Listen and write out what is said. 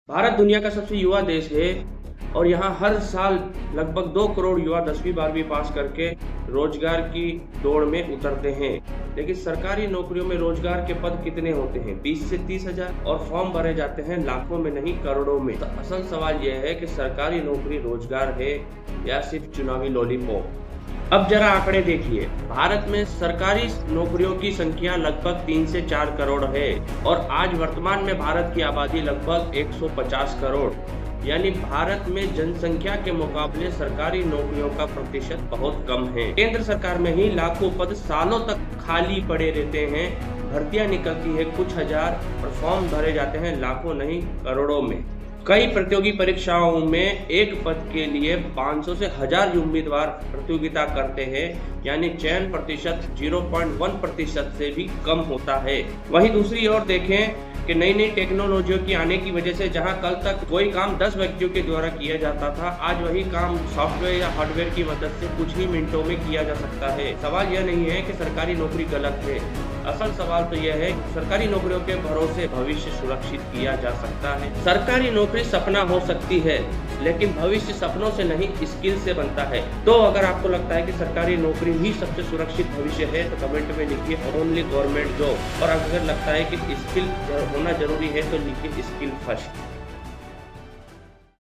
भारत दुनिया का सबसे युवा देश है और यहाँ हर साल लगभग 2 करोड़ युवा 10वीं-12वीं पास करके रोजगार की दौड़ में उतरते हैं। लेकिन सरकारी नौकरियों में रोजगार के पद कितने होते हैं? 20 से 30 हजार और फॉर्म भरे जाते हैं लाखों में नहीं करोड़ों में। तो असल सवाल यह है कि सरकारी नौकरी रोजगार है या सिर्फ चुनावी लॉलीपॉप। अब जरा आंकड़े देखिए। भारत में सरकारी नौकरियों की संख्या लगभग 3 से 4 करोड़ है और आज वर्तमान में भारत की आबादी लगभग 150 करोड़, यानी भारत में जनसंख्या के मुकाबले सरकारी नौकरियों का प्रतिशत बहुत कम है। केंद्र सरकार में ही लाखों पद सालों तक खाली पड़े रहते हैं, भर्तियां निकलती है कुछ हजार और फॉर्म भरे जाते हैं लाखों नहीं करोड़ों में। कई प्रतियोगी परीक्षाओं में एक पद के लिए 500 से 1000 उम्मीदवार प्रतियोगिता करते हैं, यानी चयन प्रतिशत 0.1% से भी कम होता है। वहीं दूसरी ओर देखें कि नई नई टेक्नोलॉजियों की आने की वजह से जहां कल तक कोई काम 10 व्यक्तियों के द्वारा किया जाता था, आज वही काम सॉफ्टवेयर या हार्डवेयर की मदद से कुछ ही मिनटों में किया जा सकता है। सवाल यह नहीं है कि सरकारी नौकरी गलत है, असल सवाल तो यह है कि सरकारी नौकरियों के भरोसे भविष्य सुरक्षित किया जा सकता है। सरकारी नौकरी सपना हो सकती है, लेकिन भविष्य सपनों से नहीं स्किल से बनता है। तो अगर आपको लगता है कि सरकारी नौकरी ही सबसे सुरक्षित भविष्य है तो कमेंट में लिखिए ओनली गवर्नमेंट जॉब, और अगर लगता है कि स्किल होना जरूरी है तो लिखिए स्किल फर्स्ट।